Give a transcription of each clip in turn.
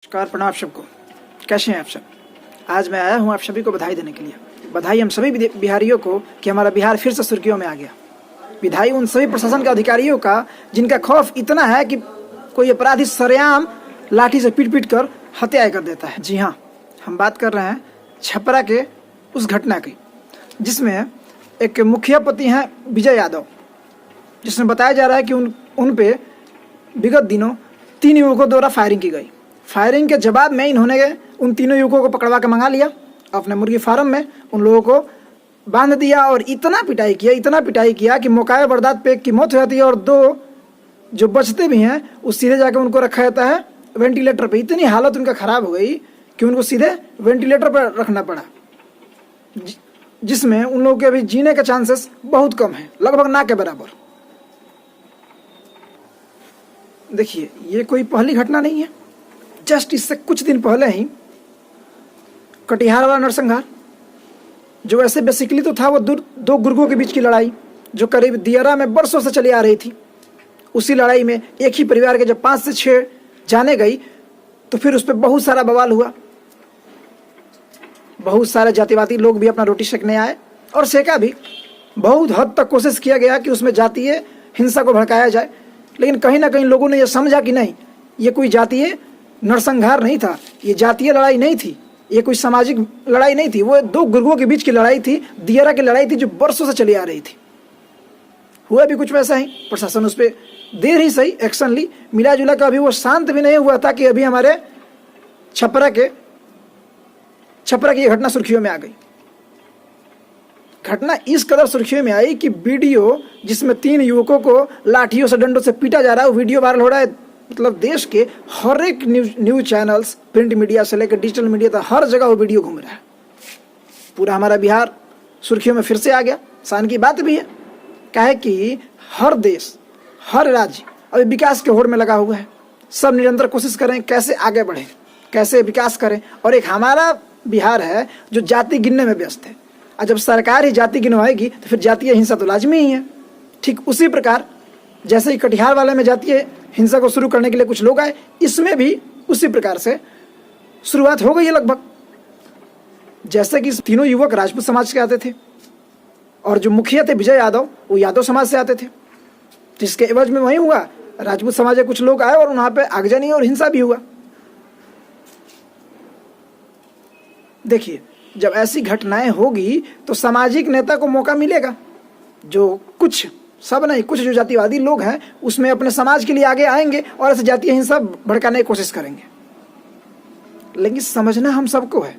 नमस्कार, प्रणाम सबको। कैसे हैं आप सब? आज मैं आया हूं आप सभी को बधाई देने के लिए। बधाई हम सभी बिहारियों को कि हमारा बिहार फिर से सुर्खियों में आ गया। बधाई उन सभी प्रशासन के अधिकारियों का जिनका खौफ इतना है कि कोई अपराधी सरेआम लाठी से पीट पीट कर हत्याएं कर देता है। जी हाँ, हम बात कर रहे हैं छपरा के उस घटना की जिसमें एक मुखिया पति हैं विजय यादव, जिसमें बताया जा रहा है कि उन पे विगत दिनों 3 युवकों द्वारा फायरिंग की गई। फायरिंग के जवाब में इन्होंने उन तीनों युवकों को पकड़वा के मंगा लिया, अपने मुर्गी फार्म में उन लोगों को बांध दिया और इतना पिटाई किया कि मौका बर्दात पे एक की मौत हो जाती है और 2 जो बचते भी हैं उस सीधे जाकर उनको रखा जाता है वेंटिलेटर पे। इतनी हालत उनका ख़राब हो गई कि उनको सीधे वेंटिलेटर पर रखना पड़ा, जिसमें उन लोगों के अभी जीने के चांसेस बहुत कम है, लगभग ना के बराबर। देखिए, ये कोई पहली घटना नहीं है। जस्ट इससे कुछ दिन पहले ही कटिहार वाला नरसंहार, जो ऐसे बेसिकली तो था वो 2 गुर्गों के बीच की लड़ाई जो करीब दियरा में बरसों से चली आ रही थी। उसी लड़ाई में एक ही परिवार के जब 5 से 6 जाने गई तो फिर उस पर बहुत सारा बवाल हुआ। बहुत सारे जातिवादी लोग भी अपना रोटी सेकने आए और सेका भी। बहुत हद तक कोशिश किया गया कि उसमें जातीय हिंसा को भड़काया जाए, लेकिन कहीं ना कहीं लोगों ने यह समझा कि नहीं, ये कोई जातीय नरसंहार नहीं था, ये जातीय लड़ाई नहीं थी, ये कोई सामाजिक लड़ाई नहीं थी, वो 2 गुर्गों के बीच की लड़ाई थी, दियरा की लड़ाई थी जो बरसों से चली आ रही थी। हुआ भी कुछ वैसा ही। प्रशासन उस पर देर ही सही एक्शन ली, मिला जुला का अभी वो शांत भी नहीं हुआ था कि अभी हमारे छपरा की ये घटना सुर्खियों में आ गई। घटना इस कदर सुर्खियों में आई कि वीडियो जिसमें 3 युवकों को लाठियों से डंडों से पीटा जा रहा है, वो वीडियो वायरल हो रहा है। मतलब देश के हर एक न्यूज चैनल्स, प्रिंट मीडिया से लेकर डिजिटल मीडिया तक हर जगह वो वीडियो घूम रहा है। पूरा हमारा बिहार सुर्खियों में फिर से आ गया। शान की बात भी है, काहे कि हर देश, हर राज्य अभी विकास के होड़ में लगा हुआ है। सब निरंतर कोशिश करें कैसे आगे बढ़े, कैसे विकास करें, और एक हमारा बिहार है जो जाति गिनने में व्यस्त है। और जब सरकार ही जाति गिनवाएगी तो फिर जातीय हिंसा तो लाजमी ही है। ठीक उसी प्रकार जैसे ही कटिहार वाले में जातीय हिंसा को शुरू करने के लिए कुछ लोग आए, इसमें भी उसी प्रकार से शुरुआत हो गई है लगभग। जैसे कि तीनों युवक राजपूत समाज के आते थे और जो मुखिया थे विजय यादव, वो यादव समाज से आते थे, जिसके एवज में वही हुआ, राजपूत समाज के कुछ लोग आए और वहां पे आगजनी और हिंसा भी हुआ। देखिए, जब ऐसी घटनाएं होगी तो सामाजिक नेता को मौका मिलेगा, जो कुछ सब नहीं, कुछ जो जातिवादी लोग हैं उसमें अपने समाज के लिए आगे आएंगे और ऐसे जातीय हिंसा भड़काने की कोशिश करेंगे। लेकिन समझना हम सबको है,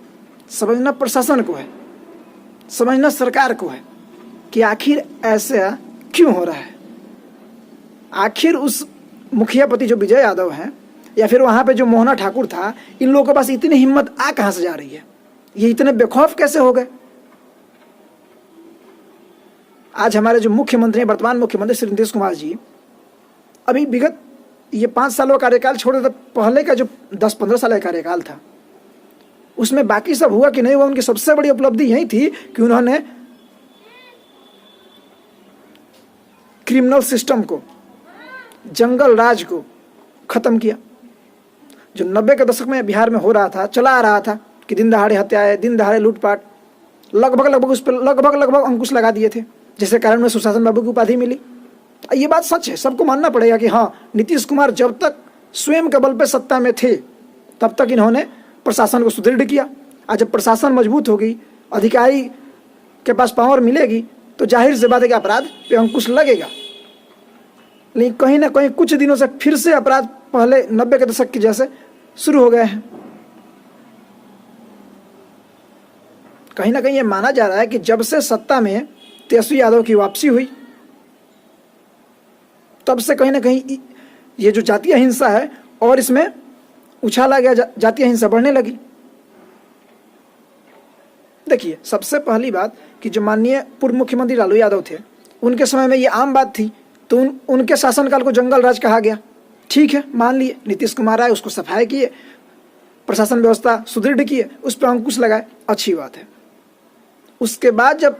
समझना प्रशासन को है, समझना सरकार को है कि आखिर ऐसा क्यों हो रहा है। आखिर उस मुखिया पति जो विजय यादव हैं या फिर वहां पे जो मोहना ठाकुर था, इन लोगों के पास इतनी हिम्मत आ कहां से जा रही है? ये इतने बेखौफ कैसे हो गए? आज हमारे जो मुख्यमंत्री हैं, वर्तमान मुख्यमंत्री श्री नीतीश कुमार जी, अभी विगत ये 5 सालों का कार्यकाल छोड़ देते, पहले का जो 10-15 साल का कार्यकाल था उसमें बाकी सब हुआ कि नहीं हुआ, उनकी सबसे बड़ी उपलब्धि यही थी कि उन्होंने क्रिमिनल सिस्टम को, जंगल राज को खत्म किया। जो 90 के दशक में बिहार में हो रहा था, चला आ रहा था कि दिन दहाड़े हत्याएं, दिन दहाड़े लूटपाट, लगभग उस पर लगभग अंकुश लगा दिए थे, जिसके कारण उन्हें सुशासन बाबू की उपाधि मिली। ये बात सच है, सबको मानना पड़ेगा कि हाँ, नीतीश कुमार जब तक स्वयं के बल पे सत्ता में थे तब तक इन्होंने प्रशासन को सुदृढ़ किया। आज जब प्रशासन मजबूत होगी, अधिकारी के पास पावर मिलेगी, तो जाहिर सी बात है कि अपराध पे अंकुश लगेगा। लेकिन कहीं ना कहीं कुछ दिनों से फिर से अपराध पहले 90 के दशक के जैसे शुरू हो गए हैं। कहीं ना कहीं ये माना जा रहा है कि जब से सत्ता में तेजस्वी यादव की वापसी हुई, तब से कहीं ना कहीं ये जो जातीय हिंसा है और इसमें उछाला गया, जातीय हिंसा बढ़ने लगी। देखिए, सबसे पहली बात कि जो माननीय पूर्व मुख्यमंत्री लालू यादव थे, उनके समय में ये आम बात थी, तो उनके शासनकाल को जंगल राज कहा गया। ठीक है, मान लिए। नीतीश कुमार आए, उसको सफाई किए, प्रशासन व्यवस्था सुदृढ़ किए, उस पर अंकुश लगाए, अच्छी बात है। उसके बाद जब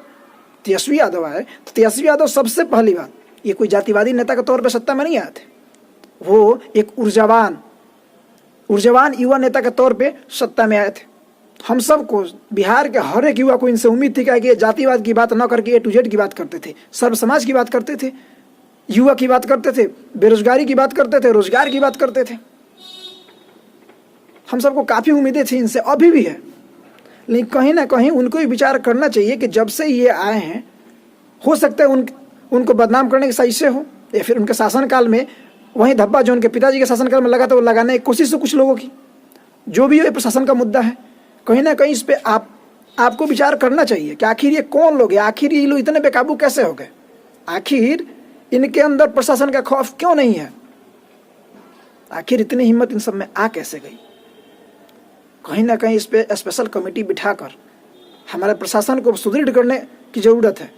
तेजस्वी यादव आए तो तेजस्वी यादव सबसे पहली बात, ये कोई जातिवादी नेता के तौर पर सत्ता में नहीं आए थे, वो एक ऊर्जावान ऊर्जावान युवा नेता के तौर पे सत्ता में आए थे। हम सबको, बिहार के हर एक युवा को इनसे उम्मीद थी कि ये जातिवाद की बात न करके A to Z की बात करते थे, सर्व समाज की बात करते थे, युवा की बात करते थे, बेरोजगारी की बात करते थे, रोजगार की बात करते थे। हम सबको काफ़ी उम्मीदें थी इनसे, अभी भी है। लेकिन कहीं ना कहीं उनको भी विचार करना चाहिए कि जब से ये आए हैं, हो सकता है उनको बदनाम करने की साजिशें हो, या फिर उनके शासनकाल में वही धब्बा जो उनके पिताजी के शासनकाल में लगा था वो लगाने की कोशिश हो कुछ लोगों की। जो भी हो, ये प्रशासन का मुद्दा है। कहीं ना कहीं इस पर आपको विचार करना चाहिए कि आखिर ये कौन लोग हैं, आखिर ये लोग इतने बेकाबू कैसे हो गए, आखिर इनके अंदर प्रशासन का खौफ क्यों नहीं है, आखिर इतनी हिम्मत इन सब में आ कैसे गई। कहीं ना कहीं इस पर स्पेशल कमेटी बिठाकर हमारे प्रशासन को सुदृढ़ करने की ज़रूरत है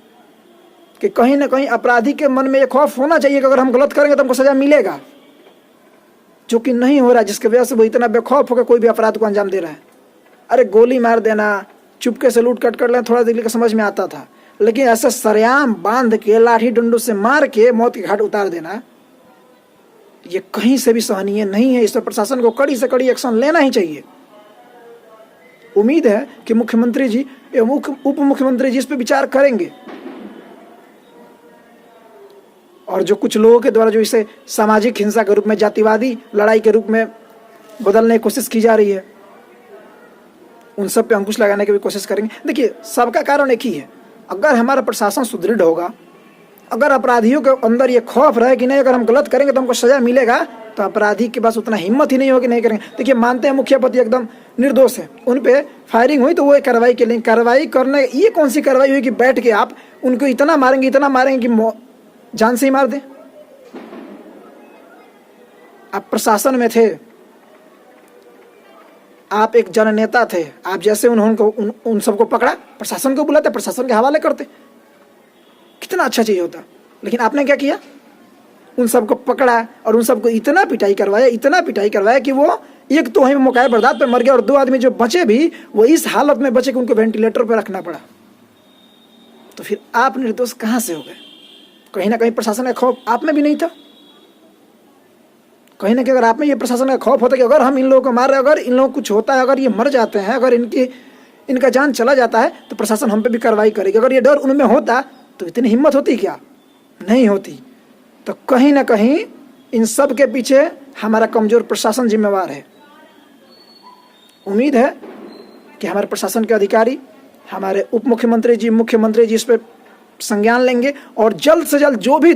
कि कहीं ना कहीं अपराधी के मन में ये खौफ होना चाहिए कि अगर हम गलत करेंगे तो हमको सज़ा मिलेगा, जो कि नहीं हो रहा है, जिसकी वजह से वो इतना बेखौफ होकर कोई भी अपराध को अंजाम दे रहा है। अरे गोली मार देना, चुपके से लूट कट कर लेना, थोड़ा देर के समझ में आता था, लेकिन ऐसे सरेआम बांध के लाठी डंडों से मार के मौत के घाट उतार देना, ये कहीं से भी सहनीय नहीं है। इस पर प्रशासन को कड़ी से कड़ी एक्शन लेना ही चाहिए। उम्मीद है कि मुख्यमंत्री जी एवं उप मुख्यमंत्री जी इस पर विचार करेंगे, और जो कुछ लोगों के द्वारा जो इसे सामाजिक हिंसा के रूप में, जातिवादी लड़ाई के रूप में बदलने की कोशिश की जा रही है, उन सब पे अंकुश लगाने की भी कोशिश करेंगे। देखिए, सबका कारण एक ही है, अगर हमारा प्रशासन सुदृढ़ होगा, अगर अपराधियों के अंदर ये खौफ रहे कि नहीं अगर हम गलत करेंगे तो हमको सजा मिलेगा, तो अपराधी के पास उतना हिम्मत ही नहीं होगी, नहीं करेंगे। देखिए, मानते हैं मुखियापति एकदम निर्दोष है, उन पे फायरिंग हुई तो वो कार्रवाई के लिए, कार्रवाई करने, ये कौन सी कार्रवाई हुई कि बैठ के आप उनको इतना मारेंगे कि जान से ही मार दें। आप प्रशासन में थे, आप एक जननेता थे, आप जैसे उन्होंने उन सबको पकड़ा, प्रशासन को बुलाते, प्रशासन के हवाले करते, कितना अच्छा चीज होता। लेकिन आपने क्या किया, उन सबको पकड़ा और उन सबको इतना पिटाई करवाया कि वो एक तो वहीं मौके बर्दाश्त पे मर गया, और 2 आदमी जो बचे भी वो इस हालत में बचे कि उनको वेंटिलेटर पर रखना पड़ा। तो फिर आप निर्दोष कहाँ से हो गए? कहीं ना कहीं प्रशासन का खौफ आप में भी नहीं था। कहीं ना कहीं अगर आप में ये प्रशासन का खौफ होता कि अगर हम इन लोगों को मार रहे हैं, अगर इन लोगों को कुछ होता है, अगर ये मर जाते हैं, अगर इनका जान चला जाता है तो प्रशासन हम पे भी कार्रवाई करेगी, अगर ये डर उनमें होता तो इतनी हिम्मत होती क्या? नहीं होती। तो कहीं ना कहीं इन सब के पीछे हमारा कमजोर प्रशासन जिम्मेवार है। उम्मीद है कि हमारे प्रशासन के अधिकारी, हमारे उप मुख्यमंत्री जी, मुख्यमंत्री जी इस पर संज्ञान लेंगे, और जल्द से जल्द जो भी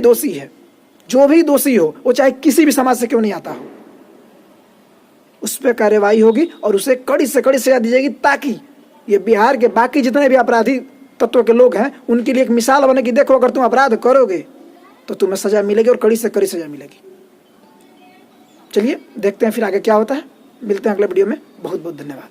दोषी हो, वो चाहे किसी भी समाज से क्यों नहीं आता हो, उस पर कार्रवाई होगी और उसे कड़ी से कड़ी सजा दी जाएगी, ताकि ये बिहार के बाकी जितने भी अपराधी तत्व के लोग हैं उनके लिए एक मिसाल बने कि देखो, अगर तुम अपराध करोगे तो तुम्हें सजा मिलेगी, और कड़ी से कड़ी सजा मिलेगी। चलिए देखते हैं फिर आगे क्या होता है। मिलते हैं अगले वीडियो में। बहुत बहुत धन्यवाद।